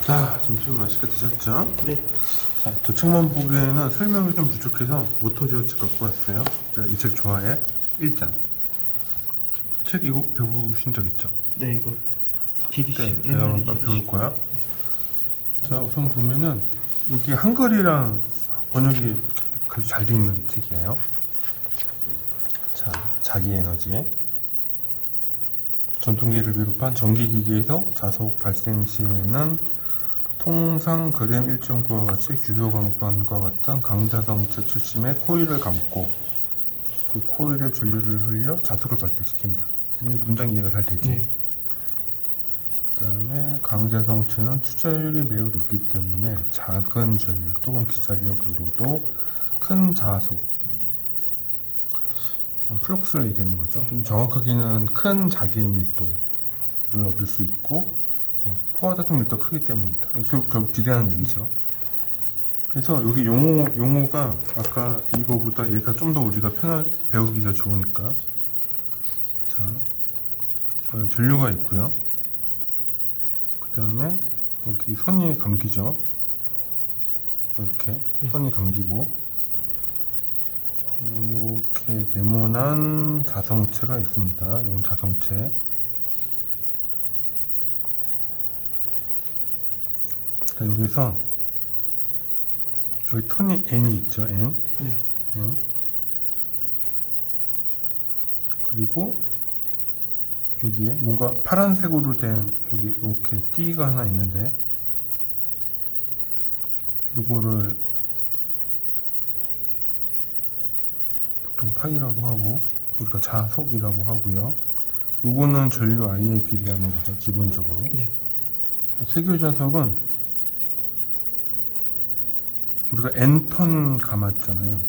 자, 점심 맛있게 드셨죠? 네. 자, 도책만 보기에는 설명이 좀 부족해서 모터제어책 갖고 왔어요. 내가 이 책 좋아해. 1장. 책 이거 배우신 적 있죠? 네, 이걸 DDC 네, 내가 한번 배울 거야. 자, 우선 보면은 여기 한글이랑 번역이 아주 잘 되어 있는 책이에요. 자, 자기에너지. 전통기를 비롯한 전기기기에서 자속 발생 시에는 통상 그램 1.9와 같이 규효광반과 같은 강자성체 출심에 코일을 감고 그 코일에 전류를 흘려 자석을 발생시킨다. 문장 이해가 잘 되지? 네. 그 다음에 강자성체는 투자율이 매우 높기 때문에 작은 전류 또는 기자력으로도 큰 자속, 플럭스를 얘기하는 거죠. 좀 정확하게는 큰 자기 밀도를 얻을 수 있고 포화자석 밀도가 크기 때문이다. 결국 비례하는 얘기죠. 그래서 여기 용어가 아까 이거보다 얘가 좀 더 우리가 편하게 배우기가 좋으니까. 자, 전류가 있고요. 그 다음에 여기 선이 감기죠. 이렇게 선이 감기고 이렇게 네모난 자성체가 있습니다. 이 자성체. 자, 여기서 여기 턴이 N이 있죠. N. 네. N. 그리고 여기에 뭔가 파란색으로 된 여기 이렇게 띠가 하나 있는데 요거를 보통 파이라고 하고 우리가 자석이라고 하고요. 요거는 전류 I에 비례하는 거죠. 기본적으로. 네. 세교자석은 우리가 N턴 감았잖아요.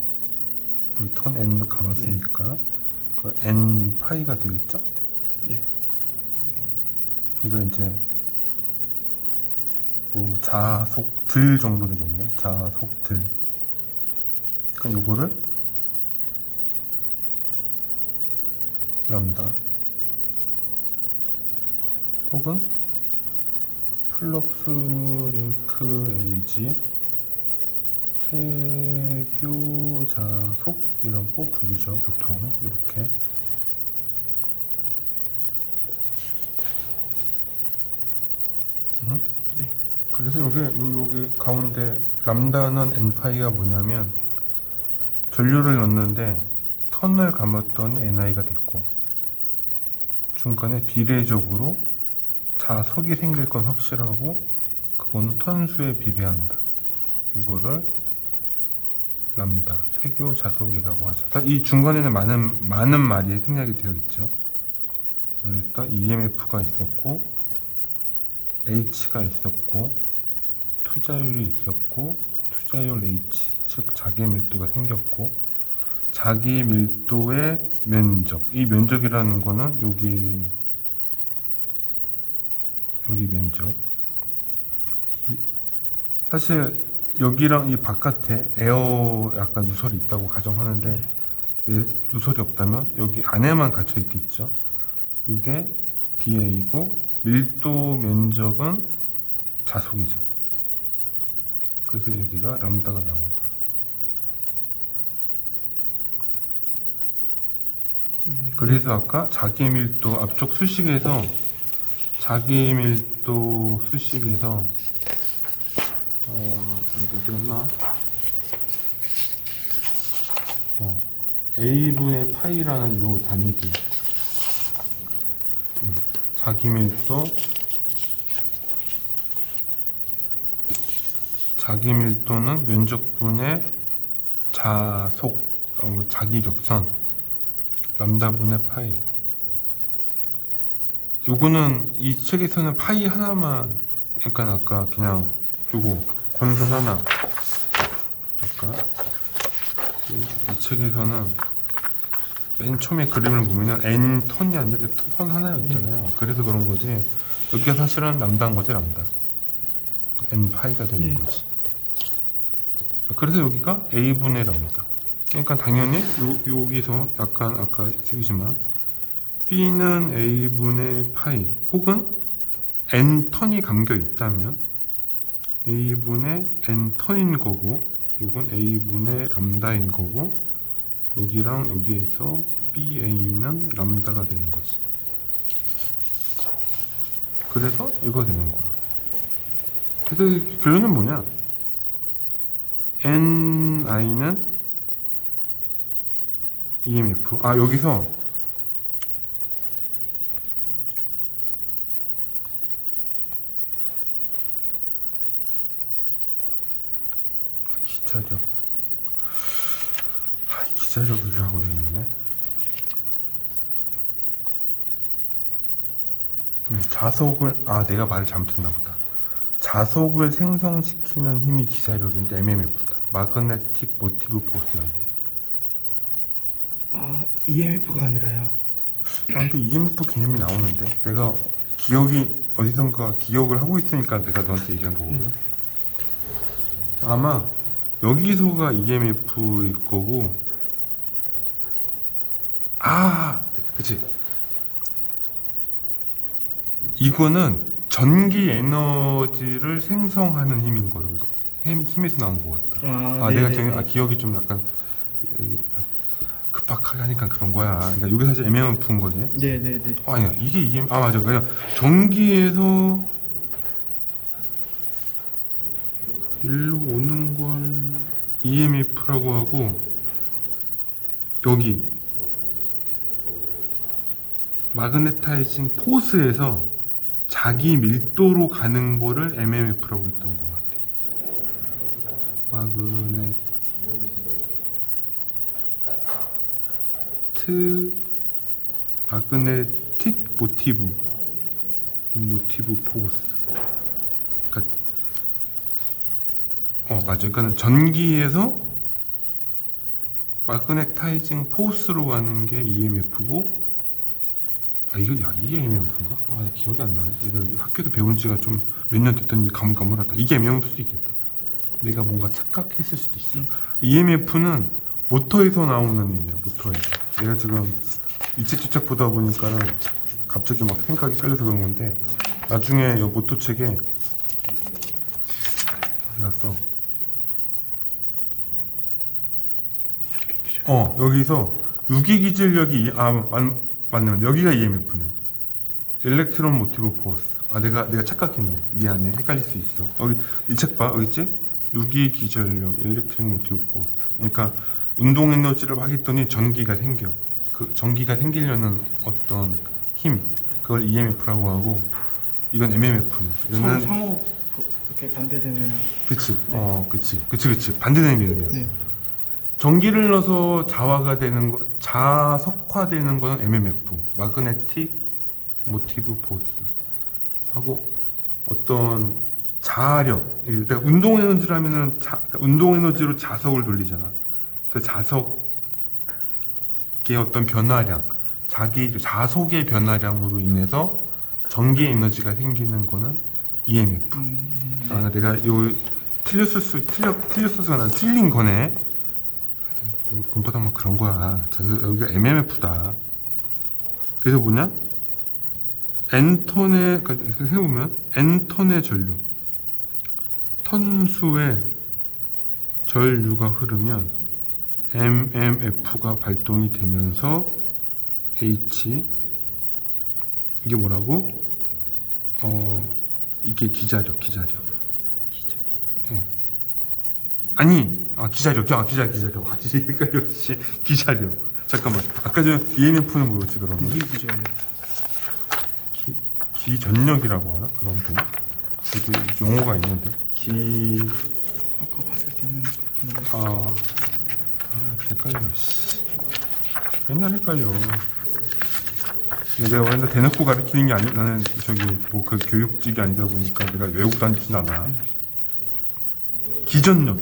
여기 턴 N로 감았으니까 그 N 파이가 되겠죠? 네. 이거 이제 뭐 자속들 정도 되겠네. 자속들. 그럼 요거를 람다 혹은 플럭스 링크 에이지 세교자속이라고 부르죠. 보통 이렇게. 네. 그래서 여기 가운데 람다는 n파이가 뭐냐면 전류를 넣는데 턴을 감았더니 ni가 됐고 중간에 비례적으로 자석이 생길 건 확실하고 그거는 턴수에 비례한다. 이거를 람다, 세교 자석이라고 하죠. 이 중간에는 많은 말이 생략이 되어 있죠. 일단 EMF가 있었고 H가 있었고 투자율이 있었고 투자율 H, 즉 자기 밀도가 생겼고 자기 밀도의 면적, 이 면적이라는 거는 여기 면적. 사실 여기랑 이 바깥에 에어 약간 누설이 있다고 가정하는데 누설이 없다면 여기 안에만 갇혀 있겠죠. 이게 BA이고 밀도 면적은 자속이죠. 그래서 여기가 람다가 나온 거예요. 그래서 아까 자기 밀도 앞쪽 수식에서 자기 밀도 수식에서 이거 어디 갔나? A분의 파이라는 요 단위기. 자기 밀도는 면적분의 자속, 자기 적선, 람다분의 파이. 요거는 이 책에서는 파이 하나만, 그러니까 아까 그냥 요거 권선 하나. 아까 이 책에서는 맨 처음에 그림을 보면은 N 턴이 아니라 턴 하나였잖아요. 그래서 그런 거지. 여기가 사실은 람다인 거지, 람다. N 파이가 되는 거지. 그래서 여기가 A분의 람다. 그러니까 당연히 여기서 약간 아까 책이지만 B는 A분의 파이 혹은 N 턴이 감겨 있다면 A분의 N턴인 거고, 요건 A분의 람다인 거고, 여기랑 여기에서 BA는 람다가 되는 거지. 그래서 이거 되는 거야. 그래서 결론은 뭐냐? NI는 EMF. 아, 여기서 기자력. 기자력을 하고 있네. 자석을, 내가 말을 잘못했나 보다. 자석을 생성시키는 힘이 기자력인데 MMF다. 마그네틱 모티브 포스야. EMF가 아니라요. 근데 EMF 개념이 나오는데 내가 기억이 어디선가 기억을 하고 있으니까 내가 너한테 얘기한 거거든. 아마 여기서가 EMF일 거고, 그치. 이거는 전기 에너지를 생성하는 힘인 거든. 힘에서 나온 것 같다. 내가 기억이 좀 약간 급박하게 하니까 그런 거야. 그러니까 이게 사실 MMF인 거지. 네네네. 아니야, 이게 EMF. 맞아. 그냥 전기에서 일로 오는 걸 EMF라고 하고, 여기 마그네타이징 포스에서 자기 밀도로 가는 거를 MMF라고 했던 것 같아. 마그네틱 모티브 포스. 그러니까 맞아. 그러니까 전기에서 마그네타이징 포스로 가는 게 EMF고, 이게 MMF인가? 기억이 안 나네. 이거 학교에서 배운 지가 좀 몇 년 됐더니 가물가물하다. 이게 MMF일 수도 있겠다. 내가 뭔가 착각했을 수도 있어. EMF는 모터에서 나오는 힘이야, 모터에서. 내가 지금 이책주책 보다 보니까는 갑자기 막 생각이 깔려서 그런 건데, 나중에 이 모토책에, 어디 갔어? 여기서 유기기질력이, 맞네. 여기가 EMF네. 일렉트론 모티브 포스. 내가 착각했네. 미안해. 헷갈릴 수 있어. 여기, 이 책 봐. 여기 있지? 유기기전력, 일렉트릭 모티브 포스. 그러니까, 운동 에너지를 막 했더니 전기가 생겨. 그 전기가 생기려는 어떤 힘. 그걸 EMF라고 하고, 이건 MMF. 이거는. 상호 이렇게 반대되는. 그치. 그치. 반대되는 개념이야. 네. 전기를 넣어서 자석화되는 거는 MMF, 마그네틱 모티브 포스 하고, 어떤 자력, 일단 운동 에너지라면은 운동 에너지로 자석을 돌리잖아. 그 자석의 어떤 변화량, 자기 자속의 변화량으로 인해서 전기 에너지가 생기는 거는 EMF. 내가 틀렸어가 난 틀린 거네. 공부하다 보면 그런 거야. 여기가 MMF다. 그래서 뭐냐? N톤의, 해보면, N톤의 전류. 턴수의 전류가 흐르면, MMF가 발동이 되면서, H, 이게 뭐라고? 이게 기자력. 기자력. 역시, 기자력. 잠깐만. 아까 전에 EMF는 뭐였지, 그러면? 유기기전력. 기전력이라고 하나? 그런 거? 여기 용어가 있는데. 아까 봤을 때는 그렇게 나와요. 헷갈려, 씨. 맨날 헷갈려. 내가 완전 대놓고 가르치는 게 나는 그 교육직이 아니다 보니까 내가 외우고 다니진 않아. 기전력.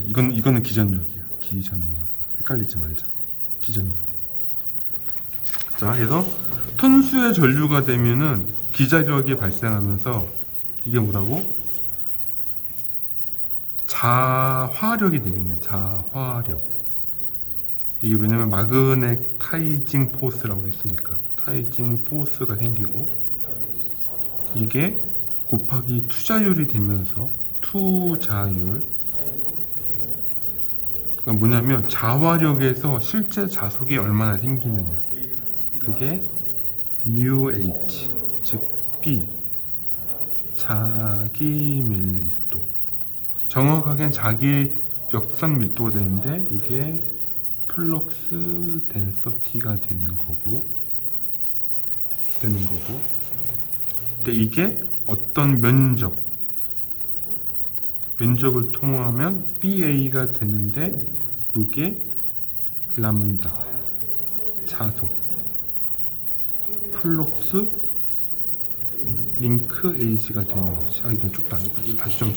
이거는 기전력이야. 헷갈리지 말자. 기전력. 자, 그래서 턴수의 전류가 되면은 기자력이 발생하면서 이게 뭐라고? 자화력이 되겠네. 자화력. 이게 왜냐면 마그네타이징 포스라고 했으니까 타이징 포스가 생기고, 이게 곱하기 투자율이 되면서 투자율. 그러니까 뭐냐면 자화력에서 실제 자속이 얼마나 생기느냐. 그게 μh, 즉 B, 자기 밀도. 정확하게는 자기 역선 밀도가 되는데 이게 플럭스 덴서티가 되는 거고. 근데 이게 어떤 면적을 통하면 BA가 되는데 이게 람다 자속 플럭스 링크 H가 되는 거지. 아, 이건 쭉 다시 좀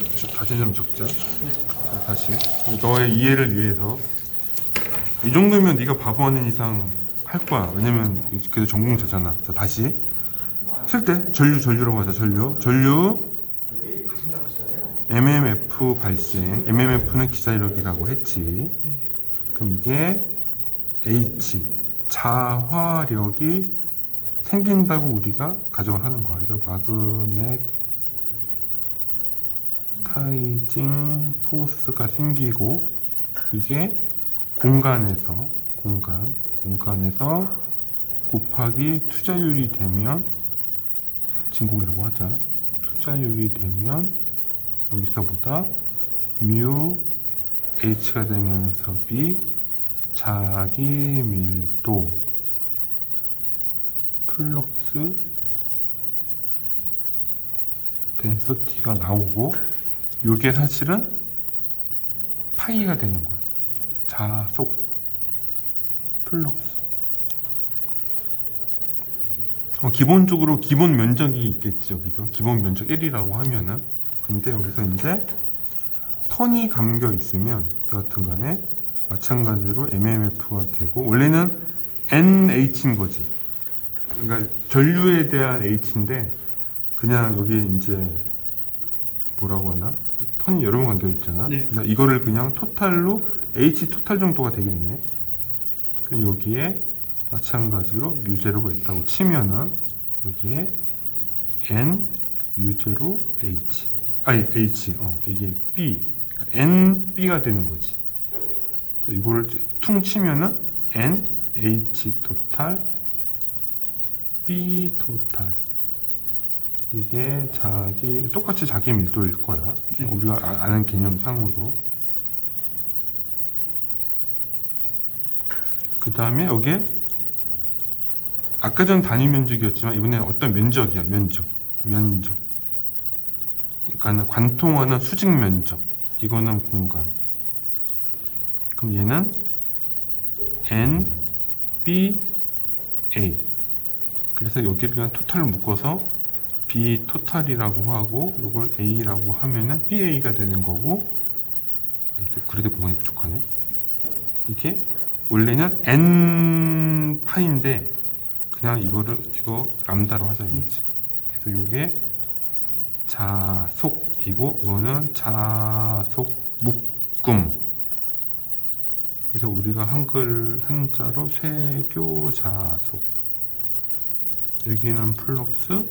적자. 자, 다시 너의 이해를 위해서 이 정도면 네가 바보 아닌 이상 할 거야. 왜냐면 그래도 전공자잖아. 자, 다시 쓸 때 전류라고 하자. 전류 MMF 발생. MMF는 기자력이라고 했지. 그럼 이게 H 자화력이 생긴다고 우리가 가정을 하는 거야. 그래서 마그네타이징 포스가 생기고 이게 공간에서 곱하기 투자율이 되면 진공이라고 하자. 투자율이 되면 여기서보다 μ H가 되면서 B 자기 밀도 플럭스 덴서티가 나오고 이게 사실은 파이가 되는 거예요. 자속 플럭스. 기본적으로 기본 면적이 있겠지. 여기도 기본 면적 1이라고 하면은. 근데 여기서 이제 턴이 감겨 있으면 여하튼 간에 마찬가지로 MMF가 되고 원래는 NH인 거지. 그러니까 전류에 대한 H인데 그냥 여기 이제 뭐라고 하나? 턴이 여러 번 감겨 있잖아. 네. 그러니까 이거를 그냥 토탈로 H 토탈 정도가 되겠네. 그럼 여기에 마찬가지로 μ0가 있다고 치면은 여기에 N μ0 H H 이게 B NB가 되는 거지. 이거를 퉁 치면은 N H 토탈 B 토탈 이게 똑같이 자기 밀도일 거야. 네. 우리가 아는 개념상으로. 그 다음에 여기에 아까 전 단위 면적이었지만 이번에는 어떤 면적이야. 면적. 그러니까 관통하는 수직 면적. 이거는 공간. 그럼 얘는 N, B, A. 그래서 여기를 그냥 토탈을 묶어서 B 토탈이라고 하고 이걸 A라고 하면은 BA가 되는 거고. 그래도 공간이 부족하네. 이게 원래는 N 파인데 그냥 이거 람다로 하자 이거지. 그래서 요게 자속이고 이거는 자속 묶음. 그래서 우리가 한자로 쇄교 자속. 여기는 플럭스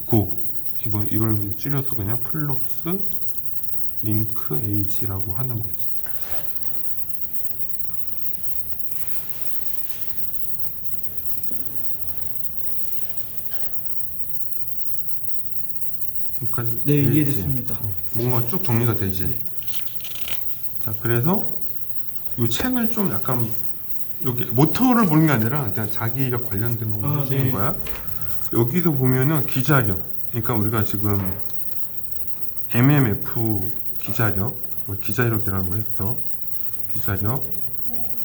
고. 이걸 줄여서 그냥 플럭스 링크 H라고 하는 거지. 여기까지 네, 이해했지? 이해됐습니다. 뭔가 쭉 정리가 되지. 네. 자, 그래서 이 책을 좀 약간 여기 모터를 보는 게 아니라 그냥 자기가 관련된 것만 해주는 네. 거야. 여기서 보면은 기자력. 그러니까 우리가 지금 MMF 기자력, 기자력이라고 했어. 기자력,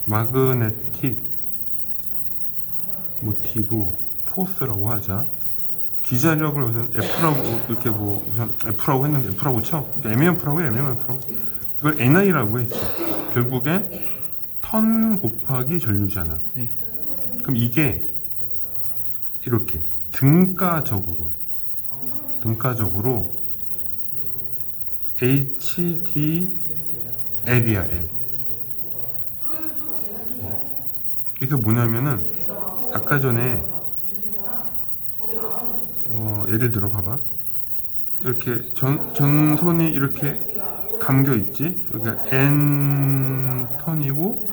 마그네틱 모티브 포스라고 하자. 기자력을 우선 F라고 이렇게 우선 F라고 했는데 F라고 쳐. 그러니까 MMF라고 해. MMF라고. 이걸 NI라고 했어. 결국엔 턴 곱하기 전류잖아. 네. 그럼 이게 이렇게 등가적으로 HDL이야, L. 그래서 뭐냐면은 아까 전에 예를 들어 봐봐. 이렇게 전선이 이렇게 감겨 있지. 여기가 N 턴이고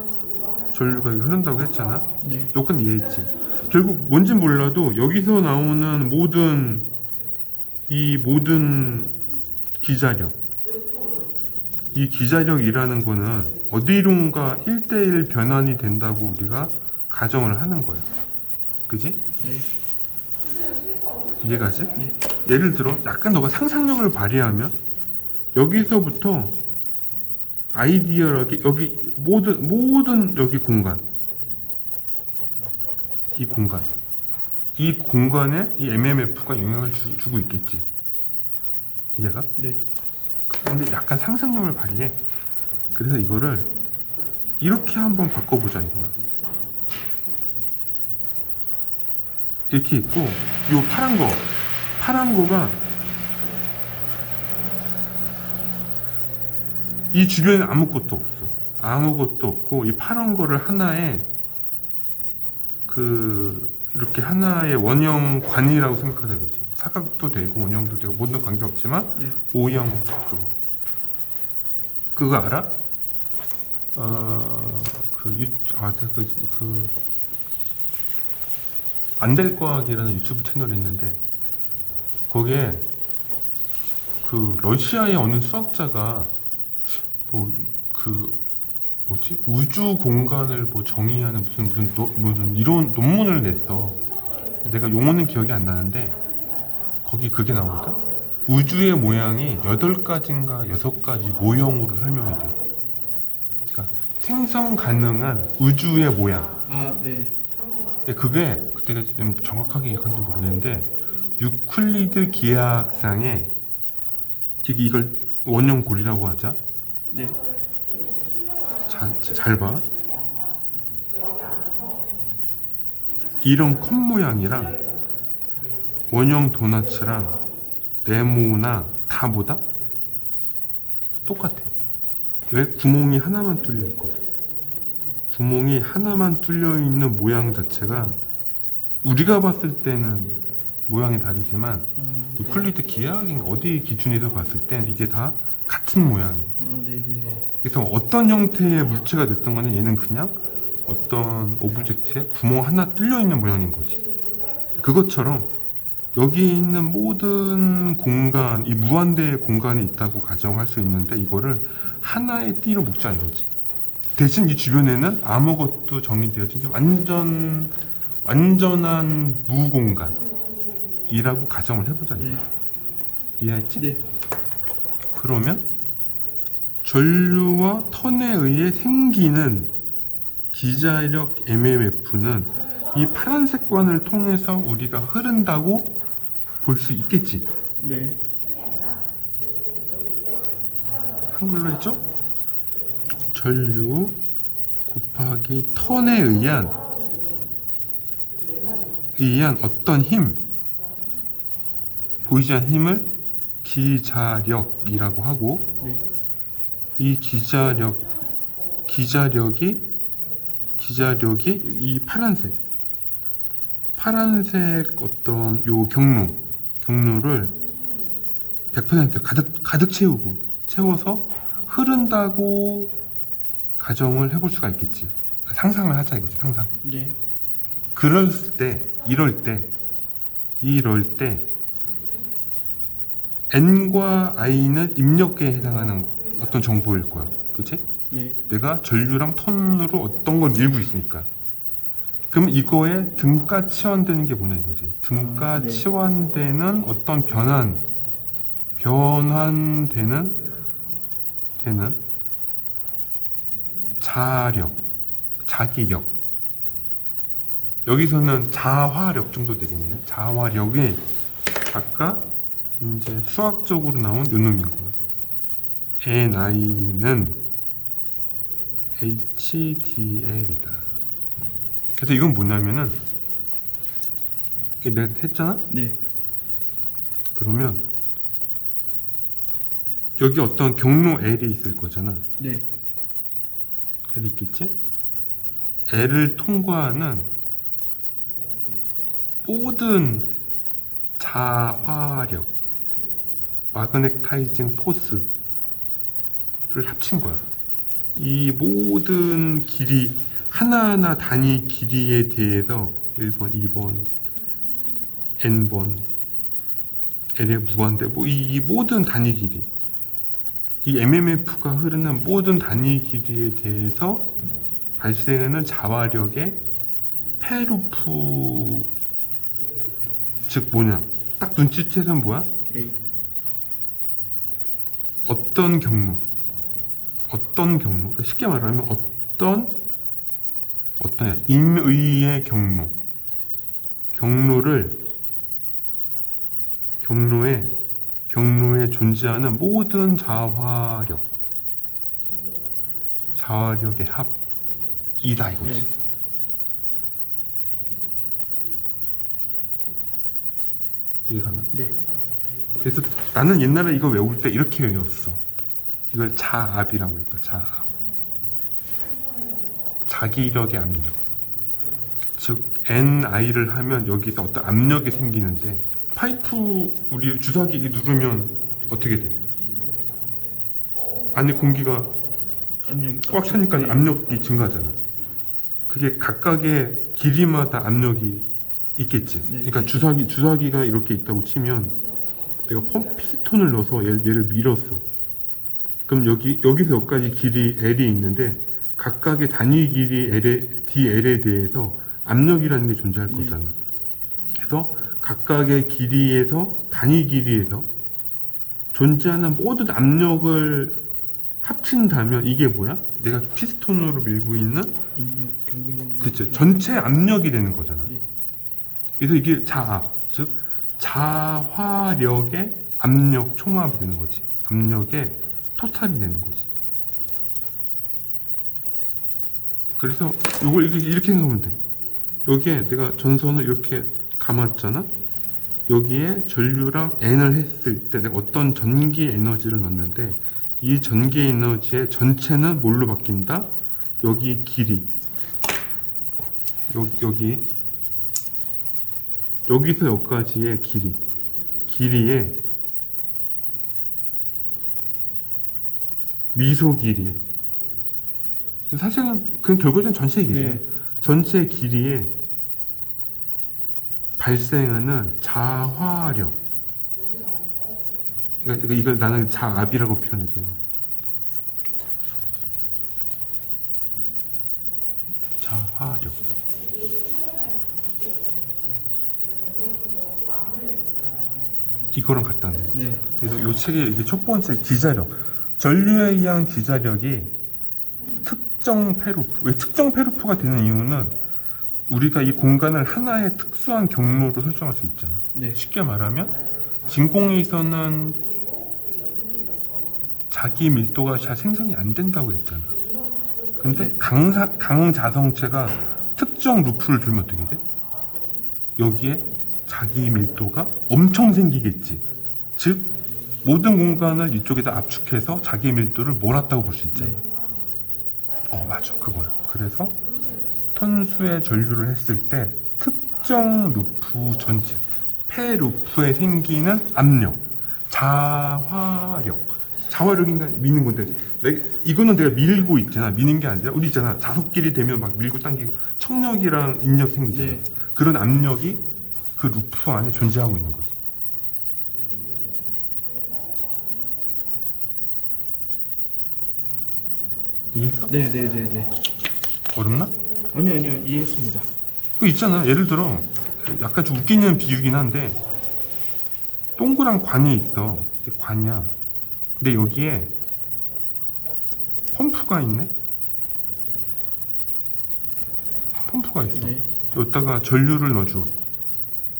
전류가 여기 흐른다고 했잖아. 네. 요건 이해했지. 결국 뭔지 몰라도 여기서 나오는 이 모든 기자력, 이 기자력이라는 거는 어디론가 1대1 변환이 된다고 우리가 가정을 하는 거야. 그지? 네. 이해가지? 네. 예를 들어 약간 너가 상상력을 발휘하면 여기서부터 아이디어하게 여기 모든 여기 공간, 이 공간에 이 MMF가 영향을 주고 있겠지. 이해가? 네. 근데 약간 상상력을 발휘해. 그래서 이거를 이렇게 한번 바꿔보자 이거야. 이렇게 있고 요 파란 거가 이 주변에 아무것도 없어. 아무것도 없고 이 파란 거를 하나의 이렇게 하나의 원형관이라고 생각하자 이거지. 사각도 되고 원형도 되고 모든 관계없지만 네. O형 그거 알아? 안될과학이라는 유튜브 채널이 있는데 거기에 러시아의 어느 수학자가 우주 공간을 정의하는 무슨 이론 논문을 냈어. 내가 용어는 기억이 안 나는데 거기 그게 나오거든. 우주의 모양이 8가지인가 6가지 모형으로 설명이 돼. 그러니까 생성 가능한 우주의 모양. 아, 네. 그게 그때가 좀 정확하게 기억하는지 모르겠는데 유클리드 기하학상에 이걸 원형고리라고 하자. 네. 잘 봐. 이런 컵 모양이랑 원형 도너츠랑 네모나 다 뭐다? 똑같아. 왜? 구멍이 하나만 뚫려 있거든. 구멍이 하나만 뚫려 있는 모양 자체가 우리가 봤을 때는 모양이 다르지만 유클리드 기하학인가 어디 기준에서 봤을 땐 이게 다 같은 모양이에요. 네네네. 그래서 어떤 형태의 물체가 됐던 거는 얘는 그냥 어떤 오브젝트에 구멍 하나 뚫려 있는 모양인 거지. 그것처럼 여기 있는 모든 공간, 이 무한대의 공간이 있다고 가정할 수 있는데 이거를 하나의 띠로 묶자 이거지. 대신 이 주변에는 아무것도 정의되어진 완전한 무공간이라고 가정을 해보자. 네. 이해했지? 네. 그러면 전류와 턴에 의해 생기는 기자력 MMF는 이 파란색 관을 통해서 우리가 흐른다고 볼 수 있겠지. 네. 한글로 했죠? 전류 곱하기 턴에 의한 어떤 힘, 보이지 않는 힘을 기자력이라고 하고, 네. 이 기자력이 이 파란색 어떤 요 경로를 100% 가득 채워서 흐른다고 가정을 해볼 수가 있겠지. 상상을 하자 이거지, 상상. 네. 이럴 때 N과 I는 입력계에 해당하는 어떤 정보일 거야. 그치? 네. 내가 전류랑 턴으로 어떤 걸 밀고 있으니까. 그럼 이거에 등가 치환되는 게 뭐냐 이거지. 등가 네. 치환되는 어떤 변환되는 자기력. 여기서는 자화력 정도 되겠네. 자화력이 아까 이제 수학적으로 나온 요 놈인 거야. NI는 HDL이다. 그래서 이건 뭐냐면은 이게 내가 했잖아? 네. 그러면 여기 어떤 경로 L이 있을 거잖아. 네. L이 있겠지? L을 통과하는 모든 자화력 마그네타이징 포스를 합친 거야. 이 모든 길이, 하나하나 단위 길이에 대해서 1번, 2번, n번, l의 무한대, 이 모든 단위 길이, 이 MMF가 흐르는 모든 단위 길이에 대해서 발생하는 자화력의 페루프, 즉 뭐냐, 딱 눈치채서는 뭐야? A. 어떤 경로, 그러니까 쉽게 말하면 어떠냐, 임의의 경로에 존재하는 모든 자화력의 합이다 이거지. 네. 이해가 나? 네. 그래서 나는 옛날에 이거 외울 때 이렇게 외웠어. 이걸 자압이라고 했어. 자압. 자기력의 압력. 즉 NI를 하면 여기서 어떤 압력이 생기는데, 파이프 우리 주사기 누르면 어떻게 돼? 안에 공기가 압력이 꽉 차니까 네. 압력이 증가하잖아. 그게 각각의 길이마다 압력이 있겠지. 네. 그러니까 주사기가 이렇게 있다고 치면 내가 피스톤을 넣어서 얘를 밀었어. 그럼 여기서 여기까지 길이 L이 있는데 각각의 단위 길이 DL에 대해서 압력이라는 게 존재할 네. 거잖아. 그래서 각각의 길이에서, 단위 길이에서 존재하는 모든 압력을 합친다면 이게 뭐야? 내가 피스톤으로 밀고 있는, 입력 결국에는 그치, 전체 압력이 되는 거잖아. 네. 그래서 이게 자압, 즉 자화력의 압력 총합이 되는 거지. 압력의 토탈이 되는 거지. 그래서 이걸 이렇게 생각하면 돼. 여기에 내가 전선을 이렇게 감았잖아. 여기에 전류랑 N을 했을 때 내가 어떤 전기 에너지를 넣었는데, 이 전기 에너지의 전체는 뭘로 바뀐다? 여기 길이, 여기서 여기까지의 길이에 미소 길이에, 사실은 그 결국은 전체 길이야. 네. 전체 길이에 발생하는 자화력. 그러니까 이걸 나는 자압이라고 표현했다, 이거. 자화력. 이거랑 같다는 거예요. 네. 그래서 이 책의 이게 첫 번째 기자력. 전류에 의한 기자력이 특정 페루프. 왜 특정 페루프가 되는 이유는 우리가 이 공간을 하나의 특수한 경로로 설정할 수 있잖아. 네. 쉽게 말하면 진공에서는 자기 밀도가 잘 생성이 안 된다고 했잖아. 근데 강자성체가 특정 루프를 들면 어떻게 돼? 여기에 자기 밀도가 엄청 생기겠지. 즉 모든 공간을 이쪽에다 압축해서 자기 밀도를 몰았다고 볼 수 있잖아. 맞아, 그거야. 그래서 턴수의 전류를 했을 때 특정 루프 전체, 폐 루프에 생기는 압력, 자화력인가 미는 건데, 이거는 내가 밀고 있잖아. 미는 게 아니라 우리 있잖아, 자석끼리 되면 막 밀고 당기고 청력이랑 인력 생기잖아. 네. 그런 압력이 그 루프 안에 존재하고 있는 거지. 이해했어? 네. 어렵나? 아니요, 이해했습니다. 그 있잖아, 예를 들어 약간 좀 웃기는 비유긴 한데, 동그란 관이 있어. 이게 관이야. 근데 여기에 펌프가 있네? 펌프가 있어. 네. 여기다가 전류를 넣어줘.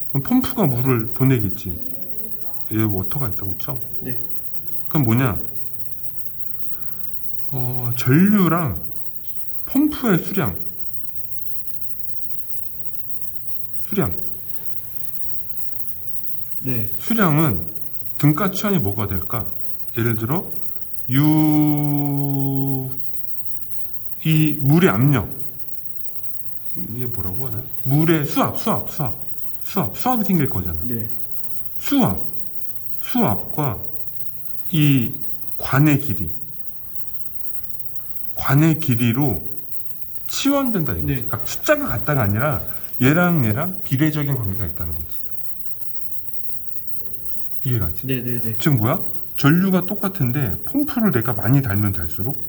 그럼 펌프가 물을 보내겠지. 얘 워터가 있다고 쳐. 네. 그럼 뭐냐? 전류랑 펌프의 수량. 네. 수량은 등가치원이 뭐가 될까? 예를 들어 이 물의 압력, 이게 뭐라고 하나? 물의 수압이 생길 거잖아. 네. 수압과 이 관의 길이로 치환된다 이거지. 네. 그러니까 숫자가 같다가 아니라 얘랑 비례적인 관계가 있다는 거지. 이해가지? 네네네. 즉 뭐야? 전류가 똑같은데 펌프를 내가 많이 달면 달수록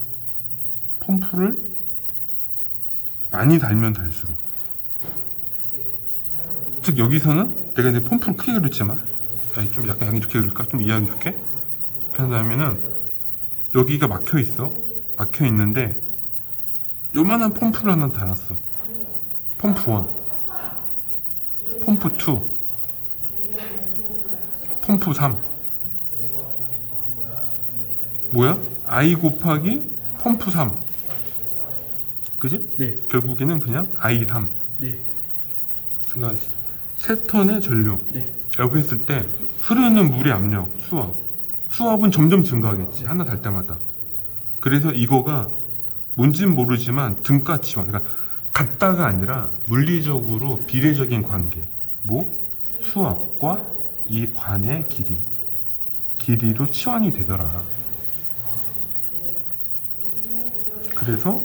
즉 여기서는 내가 이제 펌프를 크게 그렸지만 좀 약간 이렇게 그릴까? 좀 이해하기 좋게? 이렇게 한다면은 여기가 막혀 있는데 요만한 펌프를 하나 달았어. 펌프 1, 펌프 2, 펌프 3. 뭐야? I 곱하기 펌프 3. 그지? 네. 결국에는 그냥 I3. 네. 그러니까 세 턴의 전류. 네. 라고 했을 때 흐르는 물의 압력, 수압은 점점 증가하겠지. 하나 달 때마다. 그래서 이거가 뭔진 모르지만 등가 치환. 그러니까 같다가 아니라 물리적으로 비례적인 관계. 수압과 이 관의 길이로 치환이 되더라. 그래서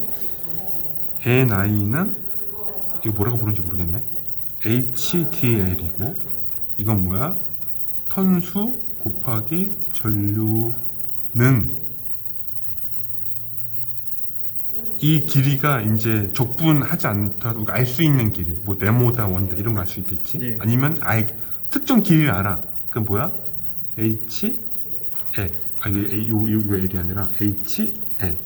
NI는 이거 뭐라고 부르는지 모르겠네. HDL이고 이건 뭐야? 턴수 곱하기 전류는 이 길이가 이제 적분하지 않더라도 알 수 있는 길이, 네모다 원이다 이런 거 알 수 있겠지. 네. 아니면 아예 특정 길이를 알아. 그럼 뭐야? HL. 이거 L이 아니라 HL.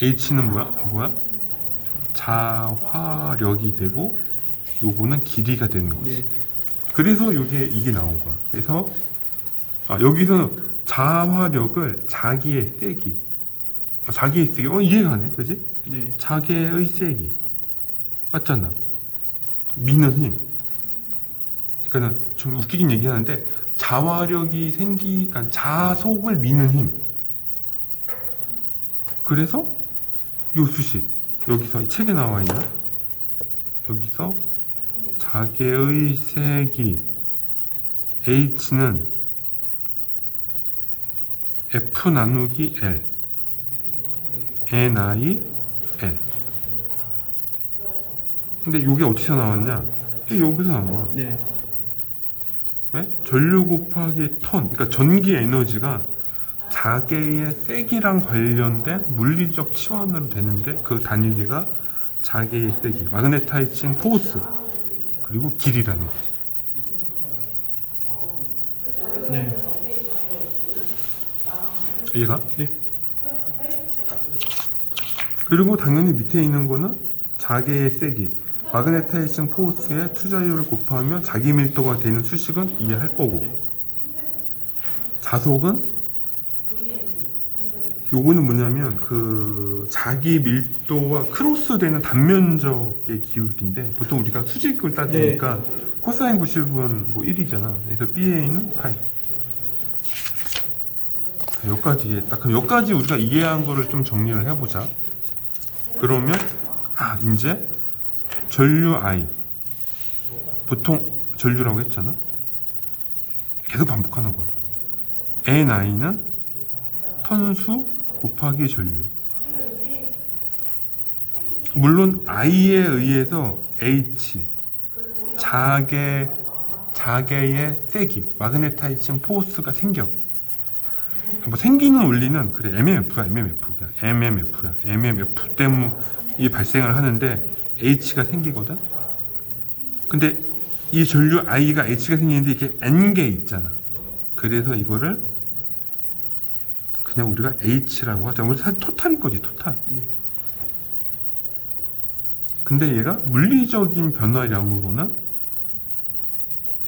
H는 뭐야? 자화력이 되고 요거는 길이가 되는 거지. 네. 그래서 이게 나온 거야. 그래서 여기서는 자화력을 자기의 세기, 이해가 가네, 그지? 네. 자기의 세기 맞잖아. 미는 힘. 그러니까는 좀 웃기긴 얘기하는데 자화력이 그러니까 자속을 미는 힘. 그래서 요 수식 여기서 이 책에 나와 있는 여기서 자개의 세기 H는 F 나누기 L NI L. 근데 이게 어디서 나왔냐? 이게 여기서 나와. 네. 네? 전류 곱하기 턴. 그러니까 전기 에너지가 자개의 세기랑 관련된 물리적 치환으로 되는데 그 단위계가 자개의 세기, 마그네타이징 포스, 그리고 길이라는 거지. 네. 이해가? 네. 그리고 당연히 밑에 있는 거는 자개의 세기, 마그네타이징 포스의 투자율을 곱하면 자기 밀도가 되는 수식은 이해할 거고, 네. 자속은 요거는 뭐냐면 그 자기 밀도와 크로스되는 단면적의 기울기인데 보통 우리가 수직을 따지니까 코사인 90은 1이잖아. 그래서 BA는 파이. 여기까지 이해했다. 그럼 여기까지 우리가 이해한 거를 좀 정리를 해보자. 그러면 이제 전류 I 보통 전류라고 했잖아. 계속 반복하는 거야. NI는 턴수 곱하기 전류. 물론 I에 의해서 H 자개의 세기 마그네타이징 포스가 생겨. 생기는 원리는 그래 MMF야. MMF 때문에 발생을 하는데 H가 생기거든. 근데 이 전류 I가 H가 생기는데 이게 N개 있잖아. 그래서 이거를 그냥 우리가 H라고 하자. 우리 사실 토탈인 거지, 토탈. 예. 근데 얘가 물리적인 변화량으로는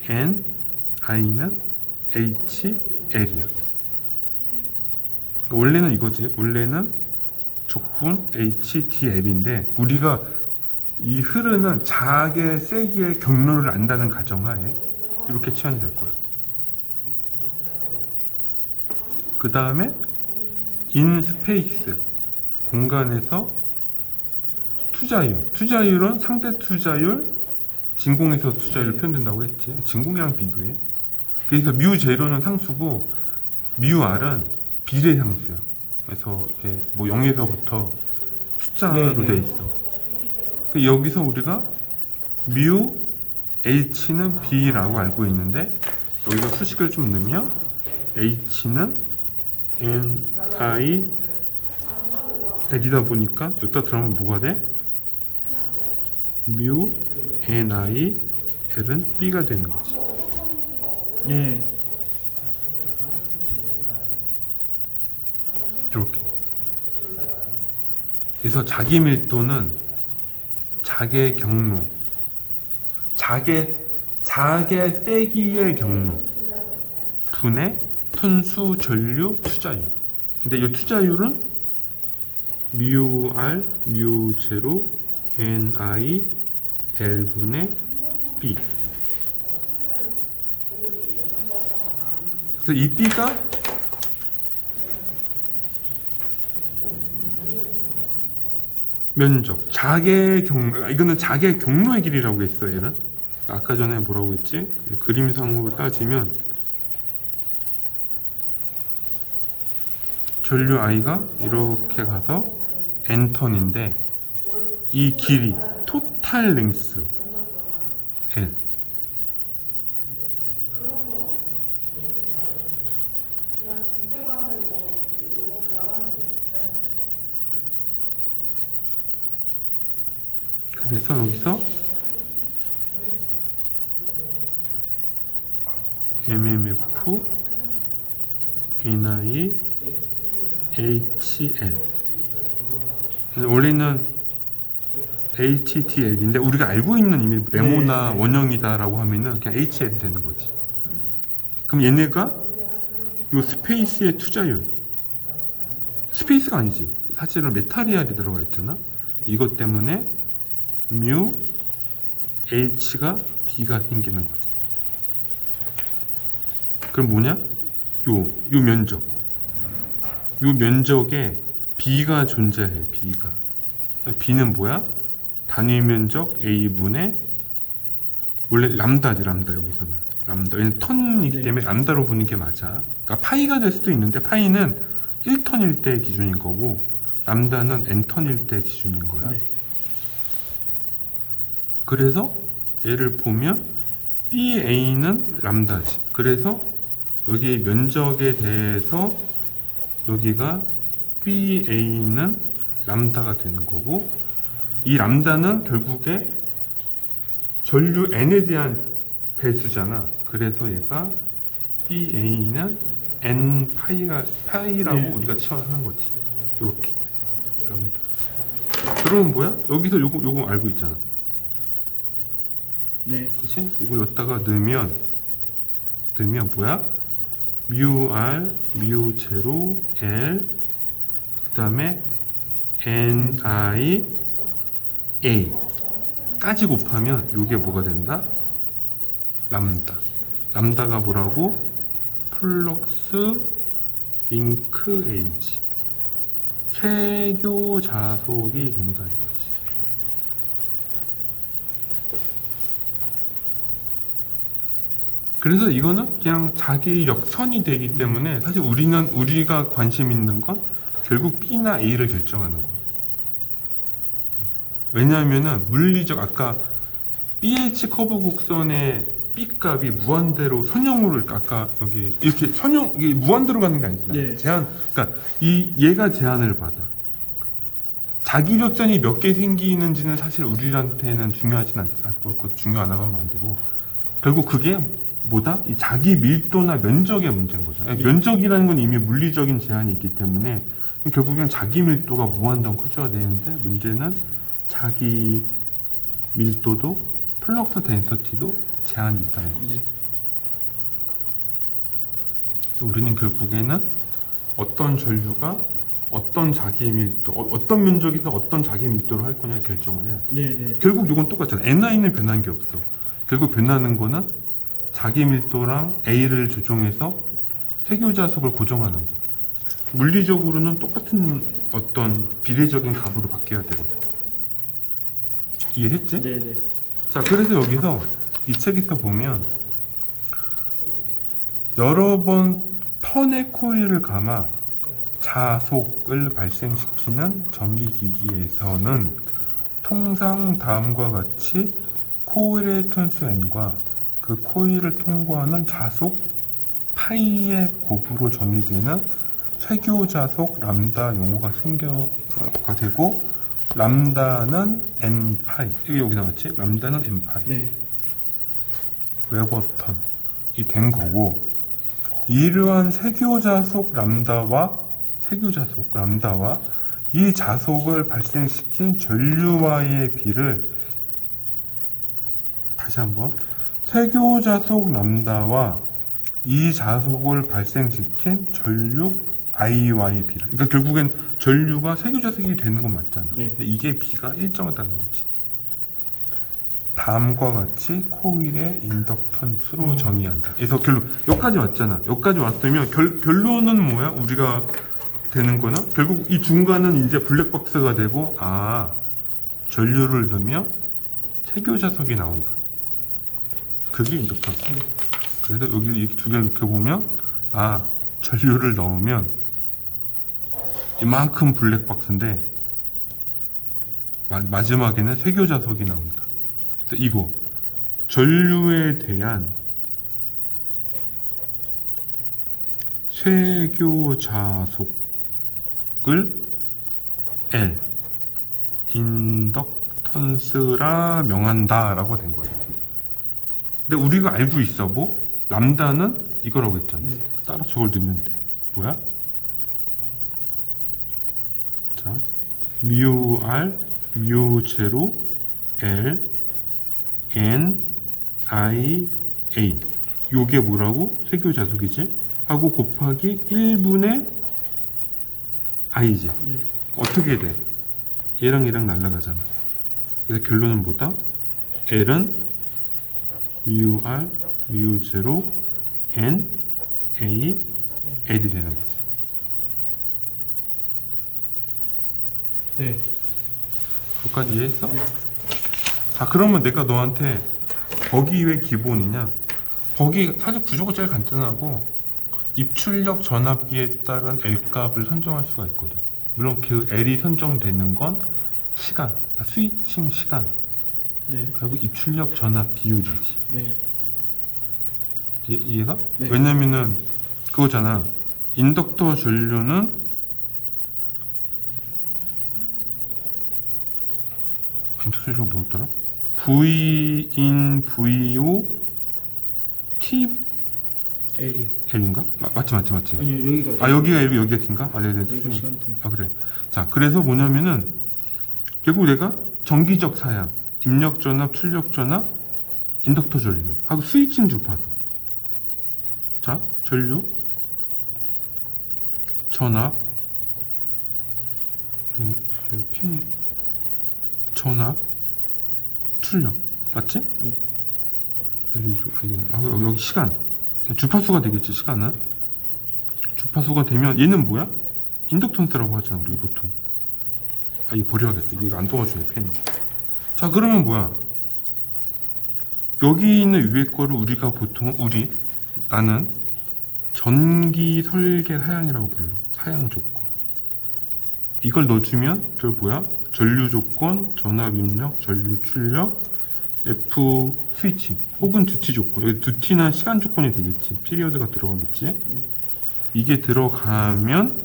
N, I는 H, L이야. 원래는 이거지. 원래는 적분 HDL인데 우리가 이 흐르는 자개 세기의 경로를 안다는 가정하에 이렇게 치환이 될 거야. 그 다음에 in space 공간에서 투자율은 상대 투자율, 진공에서 투자율을 표현된다고 했지. 진공이랑 비교해. 그래서 뮤 제로는 상수고 뮤 R은 비례상수야. 그래서 이게 뭐 0에서부터 숫자로 네, 네. 돼 있어. 여기서 우리가 뮤 H는 B라고 알고 있는데 여기서 수식을 좀 넣으면 H는 NI L이다 보니까 여기다 들어가면 뭐가 돼? 뮤 NI L은 B가 되는 거지. 네. 이렇게. 그래서 자기 밀도는 자개 경로, 자개 세기의 경로 분의 톤수 전류 투자율. 근데 이 투자율은 뮤 R 뮤 제로 NI L분의 B. 그래서 이 B가 면적, 자개 경로, 이거는 자개 경로의 길이라고 했어요, 얘는. 아까 전에 뭐라고 했지? 그림상으로 따지면, 전류 I가 이렇게 가서 N턴인데, 이 길이, 토탈 랭스, L. 그래서 여기서 MMF NI HL 원래는 HTL인데 우리가 알고 있는 이미 네모나 네. 원형이다라고 하면은 그냥 HL 되는 거지. 그럼 얘네가 요 스페이스의 투자율, 스페이스가 아니지, 사실은 메타리알이 들어가 있잖아. 이것 때문에 뮤 H가 B가 생기는 거지. 그럼 뭐냐? 요 면적. 요 면적에 B가 존재해, B가. B는 뭐야? 단위 면적 A분의, 원래 람다지, 람다, 여기서는. 람다. 얘는 턴이기 네. 때문에 람다로 보는 게 맞아. 그러니까 파이가 될 수도 있는데, 파이는 1턴일 때 기준인 거고, 람다는 n턴일 때 기준인 거야. 네. 그래서 얘를 보면 BA는 람다지. 그래서 여기 면적에 대해서 여기가 BA는 람다가 되는 거고, 이 람다는 결국에 전류 N에 대한 배수잖아. 그래서 얘가 BA는 N 파이라고 네. 우리가 치환하는 거지. 이렇게 람다. 그러면 뭐야? 여기서 요거 알고 있잖아. 네. 그치? 이걸 여기다가 넣으면 뭐야? 뮤 R, 뮤 제로, L, 그 다음에 N, I, A 까지 곱하면 이게 뭐가 된다? 람다. 람다가 뭐라고? 플럭스 링크에이지. 최교 자속이 된다 이거지. 그래서 이거는 그냥 자기 역선이 되기 때문에 사실 우리가 관심 있는 건 결국 B나 A를 결정하는 거예요. 왜냐하면은 물리적 아까 BH 커브 곡선의 B 값이 무한대로 선형으로 아까 여기 이렇게 선형 이게 무한대로 가는 게 아니잖아요. 네. 제한 그러니까 얘가 제한을 받아. 자기력선이 몇 개 생기는지는 사실 우리한테는 중요하진 않고 그거 중요 안 하면 안 되고 결국 그게 뭐다? 이 자기 밀도나 면적의 문제인 거죠. 면적이라는 건 이미 물리적인 제한이 있기 때문에 결국엔 자기 밀도가 무한정 커져야 되는데 문제는 자기 밀도도 플럭스 덴서티도 제한이 있다는 거죠. 네. 그래서 우리는 결국에는 어떤 전류가 어떤 자기 밀도, 어떤 면적에서 어떤 자기 밀도로 할 거냐 결정을 해야 돼. 네. 네. 결국 이건 똑같잖아. NI는 변한 게 없어. 결국 변하는 거는 자기 밀도랑 A를 조정해서 세교자속을 고정하는 거야. 물리적으로는 똑같은 어떤 비례적인 값으로 바뀌어야 되거든. 이해했지? 네. 네. 자, 그래서 여기서 이 책에서 보면 여러 번 턴의 코일을 감아 자속을 발생시키는 전기기기에서는 통상 다음과 같이 코일의 톤수 n과 그 코일을 통과하는 자속 파이의 곱으로 정의되는 쇄교자속 람다 용어가 되고, 람다는 n 파이. 이게 여기 나왔지? 람다는 n 파이. 네. 웨버턴이 된 거고, 이러한 쇄교자속 람다와 이 자속을 발생시킨 전류와의 비를 다시 한번, 쇄교자속 람다와 이 자속을 발생시킨 전류 I와의 비를, 그러니까 결국엔 전류가 쇄교자속이 되는 건 맞잖아. 네. 근데 이게 비가 일정하다는 거지. 다음과 같이 코일의 인덕턴수로 정의한다. 그래서 결론, 여기까지 왔잖아. 여기까지 왔으면 결론은 뭐야? 우리가 되는 거는 결국 이 중간은 이제 블랙박스가 되고, 전류를 넣으면 쇄교자속이 나온다. 그게 인덕턴수. 그래서 여기 이 두 개를 놓켜보면, 전류를 넣으면 이만큼 블랙박스인데 마지막에는 쇄교자속이 나온다. 이거 전류에 대한 쇄교자속을 L 인덕턴스라 명한다 라고 된 거예요. 근데 우리가 알고 있어 람다는 이거라고 했잖아. 네. 따라 저걸 넣으면 돼. 뭐야? 자, 뮤 R, 뮤 제로, L, N, I, A. 요게 뭐라고? 쇄교자속이지? 하고 곱하기 1분의 I지. 네. 어떻게 돼? 얘랑 얘랑 날아가잖아. 그래서 결론은 뭐다? L은 뮤 R, 뮤 제로, N, A, L이 되는 거지. 네. 그것까지 이해했어? 자, 그러면 내가 너한테 버기 왜 기본이냐? 버기 사실 구조가 제일 간단하고 입출력 전압비에 따른 L 값을 선정할 수가 있거든. 물론 그 L이 선정되는 건 시간, 그러니까 스위칭 시간, 네. 그리고 입출력 전압 비율이지. 네. 이해가? 네. 왜냐면은 그거잖아. 인덕터 전류는 인덕터 전류가 뭐였더라? V인 VO T L이. L인가? 맞지. 아니요, 여기가. 여기가 L, 여기가 T인가? 네. 여기가 시간통. 그래. 자, 그래서 뭐냐면은 결국 내가 정기적 사양, 입력 전압, 출력 전압, 인덕터 전류 하고 스위칭 주파수. 자, 전류, 전압, 핀, 전압, 출력. 맞지? 예. 여기 시간. 주파수가 되겠지, 시간은. 주파수가 되면 얘는 뭐야? 인덕턴스라고 하잖아, 우리가 보통. 이거 버려야겠다. 이거 안 도와주네, 펜이. 자, 그러면 뭐야? 여기 있는 위에 거를 우리가 보통, 나는 전기 설계 사양이라고 불러. 사양 조건. 이걸 넣어주면, 저 뭐야? 전류 조건, 전압 입력, 전류 출력, F 스위치, 혹은 두티 조건. 여기 두티나 시간 조건이 되겠지. 피리어드가 들어가겠지. 이게 들어가면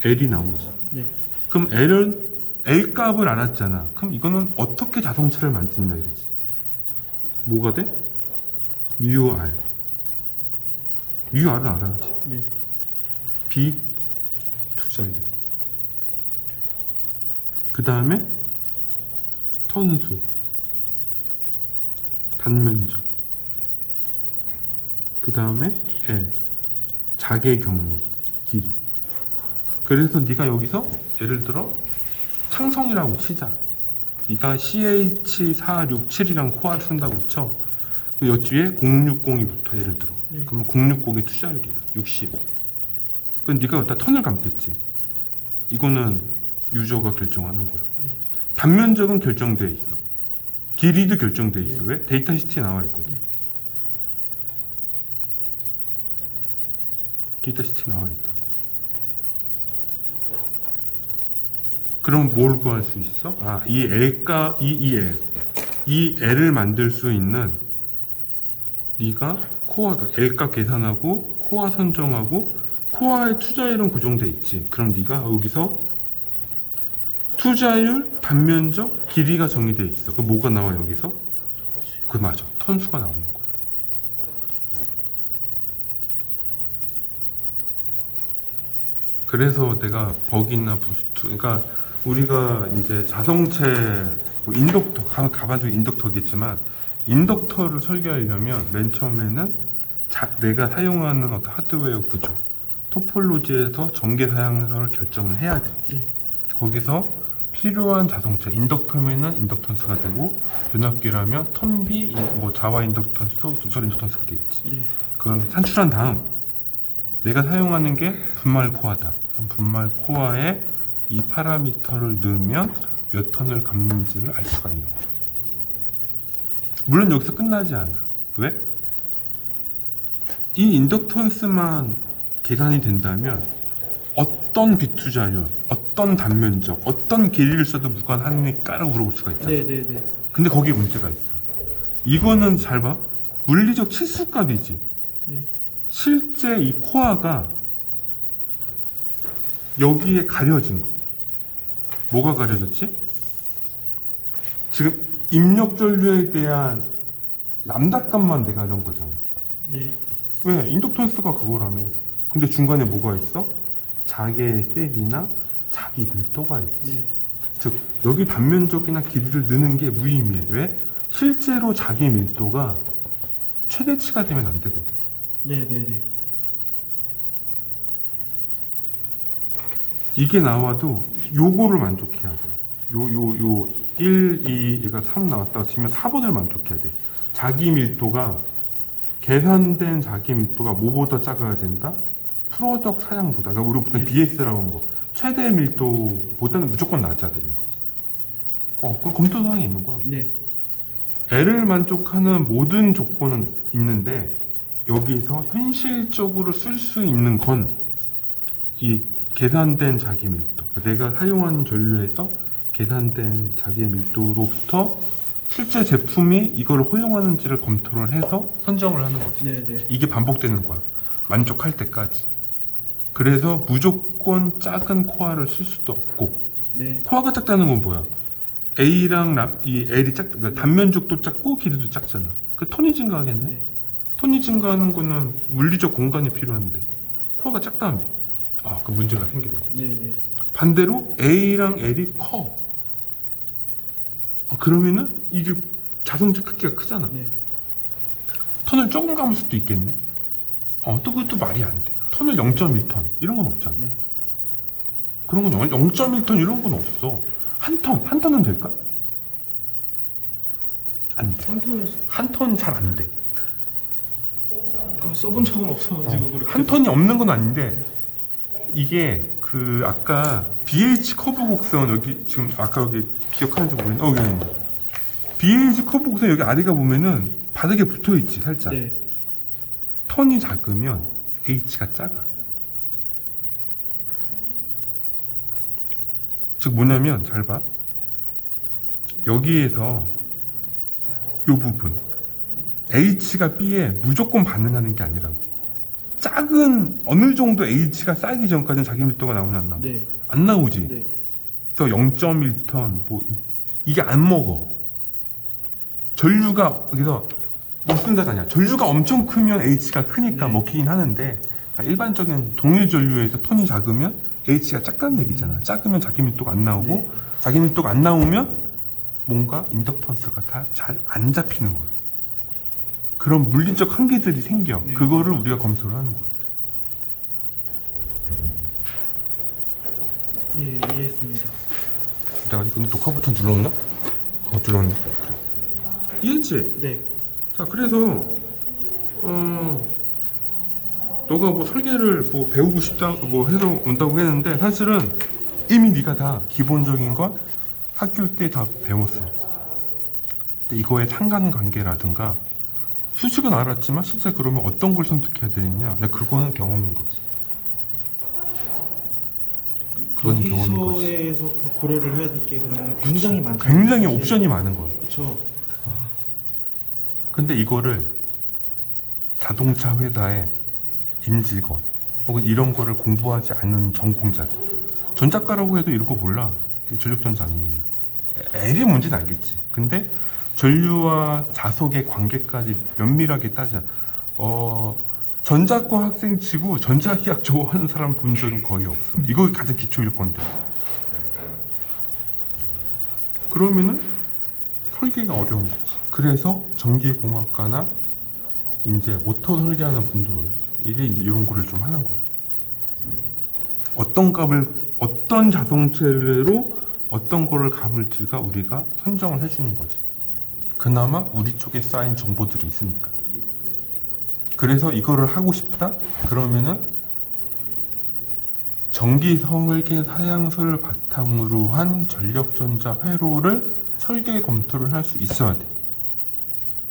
L이 나오지. 네. 그럼 L 값을 알았잖아. 그럼 이거는 어떻게 자동차를 만든다 이거지. 뭐가 돼? 뮤 R. 뮤 R은 알아야지. 네. B 투자율. 그 다음에 턴수, 단면적. 그 다음에 L, 자개 경로, 길이. 그래서 네가 여기서 예를 들어 창성이라고 치자. 네가 CH467이랑 코어를 쓴다고 쳐. 여 뒤에 060이 붙어, 예를 들어. 네. 그러면 060이 투자율이야. 60. 그럼 네가 여기다 턴을 감겠지. 이거는 유저가 결정하는 거야. 네. 단면적은 결정돼 있어. 길이도 결정돼 있어. 네. 왜? 데이터 시트에 나와 있거든. 네. 데이터시트 나와 있다. 그럼 뭘 구할 수 있어? 이 L가 이 L, 이 L을 만들 수 있는 네가 코어가 L값 계산하고 코어 선정하고 코어의 투자율은 고정돼 있지. 그럼 네가 여기서 투자율, 단면적, 길이가 정의돼 있어. 그럼 뭐가 나와 여기서? 그 맞아. 턴수가 나오는 거야. 그래서 내가 버기나 부스트, 그러니까 우리가 이제 자성체, 뭐 인덕터, 가만도 인덕터겠지만, 인덕터를 설계하려면 맨 처음에는 내가 사용하는 어떤 하드웨어 구조, 토폴로지에서 전개 사양서를 결정을 해야 돼. 네. 거기서 필요한 자성체, 인덕터면은 인덕턴스가 되고, 변압기라면 턴비, 뭐 자와 인덕턴스, 누설 인덕턴스가 되겠지. 네. 그걸 산출한 다음, 내가 사용하는 게 분말 코어다. 그럼 분말 코어에 이 파라미터를 넣으면 몇 턴을 갚는지를 알 수가 있는 거야. 물론 여기서 끝나지 않아. 왜? 이 인덕턴스만 계산이 된다면 어떤 비투자율, 어떤 단면적, 어떤 길이를 써도 무관합니까라고 물어볼 수가 있잖아. 네네네. 근데 거기에 문제가 있어. 이거는 잘 봐. 물리적 치수값이지. 네. 실제 이 코어가 여기에 가려진 거. 뭐가 가려졌지? 지금 입력 전류에 대한 람다 값만 내가 넣은 거잖아. 네. 왜? 인덕턴스가 그거라며. 근데 중간에 뭐가 있어? 자기의 색이나 자기 밀도가 있지. 네. 즉, 여기 단면적이나 길이를 넣는 게 무의미해. 왜? 실제로 자기 밀도가 최대치가 되면 안 되거든. 네네네. 이게 나와도 요거를 만족해야 돼. 요 1, 2, 얘가 3 나왔다가 치면 4번을 만족해야 돼. 자기 밀도가, 계산된 자기 밀도가 뭐보다 작아야 된다? 프로덕 사양보다. 그러니까 우리 보통 네. BS라고 하는 거. 최대 밀도보다는 무조건 낮아야 되는 거지. 그건 검토 사항이 있는 거야. 네. L을 만족하는 모든 조건은 있는데, 여기서 현실적으로 쓸 수 있는 건, 이 계산된 자기 밀도. 내가 사용하는 전류에서 계산된 자기 밀도로부터 실제 제품이 이걸 허용하는지를 검토를 해서 선정을 하는 거지. 네네. 이게 반복되는 거야. 만족할 때까지. 그래서 무조건 작은 코어를 쓸 수도 없고, 네. 코어가 작다는 건 뭐야? A랑 이 L이 그러니까 단면적도 작고 길이도 작잖아. 그 톤이 증가하겠네? 네. 톤이 증가하는 거는 물리적 공간이 필요한데, 코어가 작다며. 그 문제가 생기는 거지. 네네. 반대로 A랑 L이 커. 그러면은 이게 자성체 크기가 크잖아. 네. 턴을 조금 감을 수도 있겠네. 또 그것도 말이 안 돼. 턴을 0.1턴 이런 건 없잖아. 네. 그런 건 0.1턴 이런 건 없어. 한 턴은 될까? 안 돼. 한 톤을 한 턴 잘 안 돼. 써본 적은 없어가지고 그렇게. 한 턴이 없는 건 아닌데, 이게 아까 BH 커브 곡선 여기 지금 아까 여기 기억하는지 모르겠는데 여기 있네. BH 커브 곡선 여기 아래가 보면은 바닥에 붙어 있지 살짝. 네. 턴이 작으면 H가 작아. 즉 뭐냐면 잘 봐. 여기에서 요 부분 H가 B에 무조건 반응하는 게 아니라고. 작은 어느 정도 H가 쌓이기 전까지는 자기 밀도가 나오냐 안 나와? 네. 안 나오지. 네. 그래서 0.1턴 뭐 이게 안 먹어. 전류가 여기서 못 쓴다가 아니야. 전류가 엄청 크면 H가 크니까 네. 먹히긴 하는데, 일반적인 동일 전류에서 톤이 작으면 H가 작다는 얘기잖아. 작으면 자기 밀도가 안 나오고, 네. 자기 밀도가 안 나오면 뭔가 인덕턴스가 다 잘 안 잡히는 거야. 그런 물리적 한계들이 생겨. 네. 그거를 우리가 검토를 하는 거야. 예, 이해했습니다. 내가 이거 녹화 버튼 눌렀나? 눌렀네. 이해했지? 네. 자, 그래서 너가 뭐 설계를 뭐 배우고 싶다 뭐 해서 온다고 했는데, 사실은 이미 네가 다 기본적인 건 학교 때 다 배웠어. 근데 이거의 상관관계라든가 수식은 알았지만 실제 그러면 어떤 걸 선택해야 되느냐, 그거는 경험인 거지. 그런 경험인 거지. 여기서에서 고려를 해야 될 게 그러면 굉장히 많죠. 굉장히 옵션이 많은 거예요. 그렇죠. 근데 이거를 자동차 회사의 임직원 혹은 이런 거를 공부하지 않는 전공자들, 전작가라고 해도 이런 거 몰라. 전력전자 아니면 L이 뭔지는 알겠지. 근데 전류와 자석의 관계까지 면밀하게 따져. 전자과 학생 치고 전자기학 좋아하는 사람 본 적은 거의 없어. 이거 가장 기초일 건데. 그러면은 설계가 어려운 거지. 그래서 전기공학과나 이제 모터 설계하는 분들이 이제 이런 거를 좀 하는 거야. 어떤 자동차로 어떤 거를 감을지가 우리가 선정을 해주는 거지. 그나마 우리 쪽에 쌓인 정보들이 있으니까. 그래서 이거를 하고 싶다? 그러면은 전기 설계 사양서를 바탕으로 한 전력전자 회로를 설계 검토를 할 수 있어야 돼.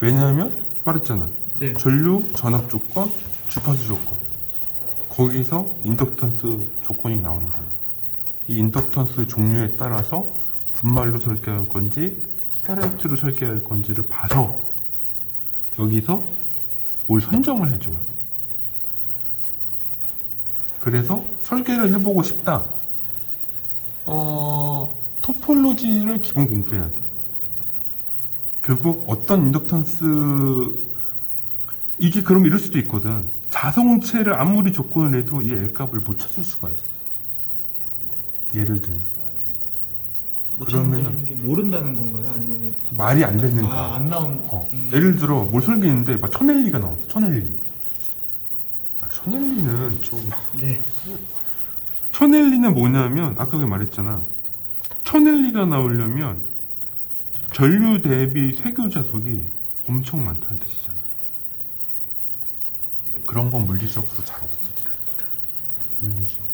왜냐하면 말했잖아. 네. 전류, 전압 조건, 주파수 조건. 거기서 인덕턴스 조건이 나오는 거예요. 이 인덕턴스 종류에 따라서 분말로 설계할 건지 페레트로 설계할 건지를 봐서 여기서 뭘 선정을 해줘야 돼. 그래서 설계를 해보고 싶다. 토폴로지를 기본 공부해야 돼. 결국 어떤 인덕턴스, 이게 그럼 이럴 수도 있거든. 자성체를 아무리 조건을 해도 이 L값을 못 찾을 수가 있어. 예를 들면. 그러면은 게 모른다는 건가요? 아니면은 말이 안 되는가. 안 나온. 예를 들어 뭘 설계했는데 막 천엘리가 나왔어. 천엘리. 천엘리는 좀. 네. 천엘리는 뭐냐면 아까 그 말했잖아. 천엘리가 나오려면 전류 대비 세교 자석이 엄청 많다는 뜻이잖아. 그런 건 물리적으로 잘 없어. 물리적으로.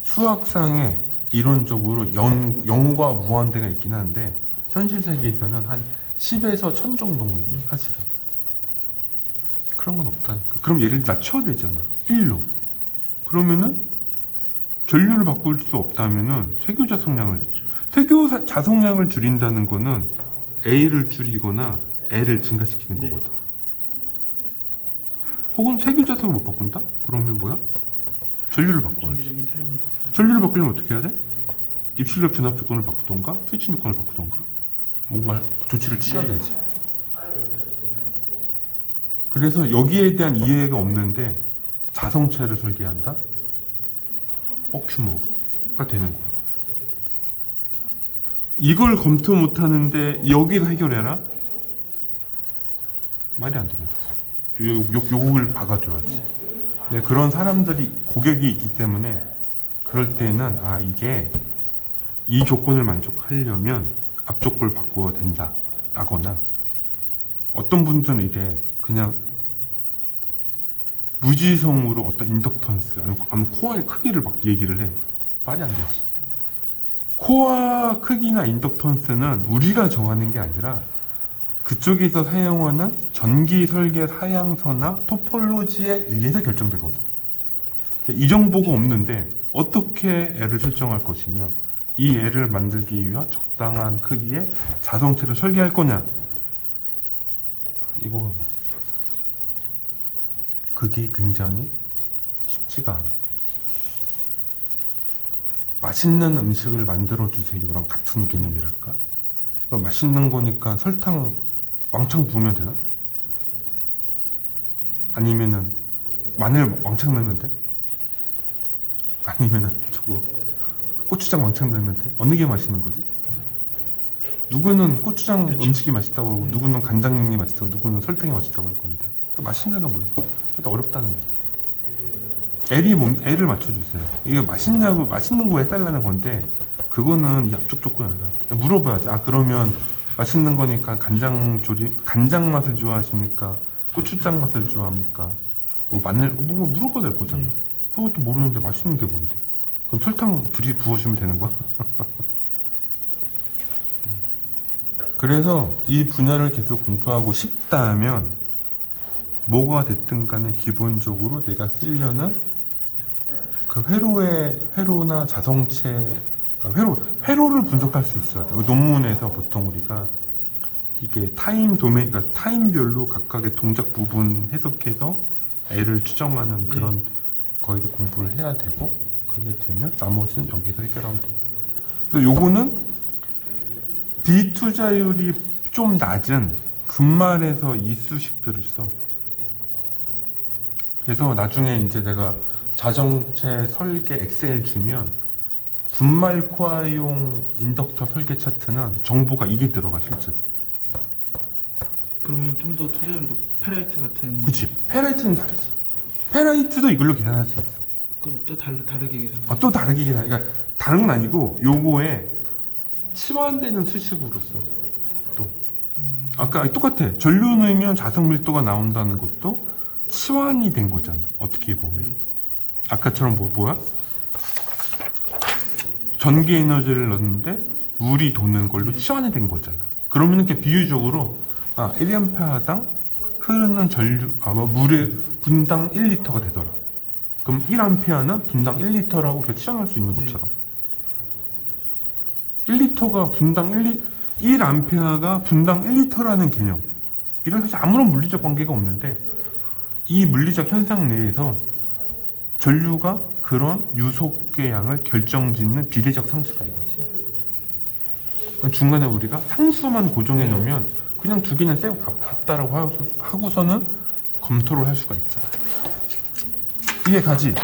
수학상에 이론적으로 0과 무한대가 있긴 한데 현실 세계에서는 한 10에서 1000 정도는 사실은. 그런 건 없다니까. 그럼 얘를 낮춰야 되잖아. 1로. 그러면은 전류를 바꿀 수 없다면은 세교 자석량을, 세교 자석량을 줄인다는 거는 A를 줄이거나 L을 증가시키는 네. 거거든. 혹은 세교 자석을 못 바꾼다? 그러면 뭐야? 전류를 바꿔야지. 정기적인 사용을 바꾸는. 전류를 바꾸려면 어떻게 해야 돼? 입출력 전압 조건을 바꾸던가 스위칭 조건을 바꾸던가 뭔가 조치를 취해야 되지. 그래서 여기에 대한 이해가 없는데 자성체를 설계한다? 규모가 되는 거야. 이걸 검토 못하는데 여기서 해결해라? 말이 안 되는 거지. 요걸 박아줘야지. 네, 그런 사람들이 고객이 있기 때문에 그럴 때는 이게 이 조건을 만족하려면 앞조건을 바꾸어야 된다 라거나, 어떤 분들은 이게 그냥 무지성으로 어떤 인덕턴스 아니면 코어의 크기를 막 얘기를 해. 말이 안 되지. 코어 크기나 인덕턴스는 우리가 정하는 게 아니라 그쪽에서 사용하는 전기 설계 사양서나 토폴로지에 의해서 결정되거든. 이 정보가 없는데 어떻게 L을 설정할 것이며 이 L을 만들기 위한 적당한 크기의 자성체를 설계할 거냐, 이거가 뭐지? 그게 굉장히 쉽지가 않아요. 맛있는 음식을 만들어주세요랑 같은 개념이랄까? 그러니까 맛있는 거니까 설탕 왕창 부으면 되나? 아니면은 마늘 왕창 넣으면 돼? 아니면은 고추장 왕창 넣으면 돼? 어느 게 맛있는 거지? 누구는 고추장 음식이 맛있다고 하고 누구는 간장이 맛있다고, 누구는 설탕이 맛있다고 할 건데, 그러니까 맛있는 게 뭐야? 그러니까 어렵다는 거야. L을 맞춰주세요. 이게 맛있는 거 해달라는 건데 그거는 앞쪽 조건이 아니라 물어봐야지. 그러면 맛있는 거니까 간장 맛을 좋아하십니까? 고추장 맛을 좋아합니까? 뭐 마늘, 뭔가 물어봐야 될 거잖아. 그것도 모르는데 맛있는 게 뭔데? 그럼 설탕 부어주시면 되는 거야? 그래서 이 분야를 계속 공부하고 싶다면 뭐가 됐든 간에 기본적으로 내가 쓰려는 그 회로나 자성체, 그러니까 회로를 분석할 수 있어야 돼요. 논문에서 보통 우리가 이게 그러니까 타임별로 각각의 동작 부분 해석해서 L을 추정하는 그런 거기서 공부를 해야 되고, 그게 되면 나머지는 여기서 해결하면 돼요. 그래서 요거는 비투자율이 좀 낮은 분말에서 이 수식들을 써. 그래서 나중에 이제 내가 자정체 설계 엑셀 주면 분말 코아용 인덕터 설계 차트는 정보가 이게 들어가 실제로. 그러면 좀 더 투자율도 페라이트 같은. 그치. 페라이트는 다르지. 페라이트도 이걸로 계산할 수 있어. 그럼 또 다르게 계산. 또 다르게 계산. 그러니까 다른 건 아니고 요거에 치환되는 수식으로 써. 또 아까 똑같아. 전류 넣으면 자석 밀도가 나온다는 것도 치환이 된 거잖아. 어떻게 보면. 아까처럼 뭐야? 전기 에너지를 넣었는데 물이 도는 걸로 치환이 된 거잖아. 그러면 이렇게 비유적으로 1A당 흐르는 전류, 물의 분당 1리터가 되더라. 그럼 1A는 분당 1리터라고 우리가 치환할 수 있는 것처럼. 1리터가 분당 1A가 분당 1리터라는 개념. 이런 사실 아무런 물리적 관계가 없는데, 이 물리적 현상 내에서 전류가 그런 유속의 양을 결정짓는 비례적 상수라 이거지. 그러니까 중간에 우리가 상수만 고정해 놓으면 그냥 두 개는 쎄고 같다라고 하고서는 검토를 할 수가 있잖아. 이해 가지?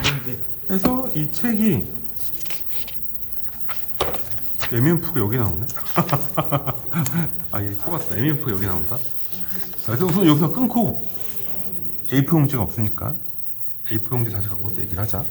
그래서 이 책이 MMF가 여기 나오네? 이게 속았다. MMF가 여기 나온다. 자, 그래서 우선 여기서 끊고 A4 용지가 없으니까 A4 용지 다시 갖고 와서 얘기를 하자.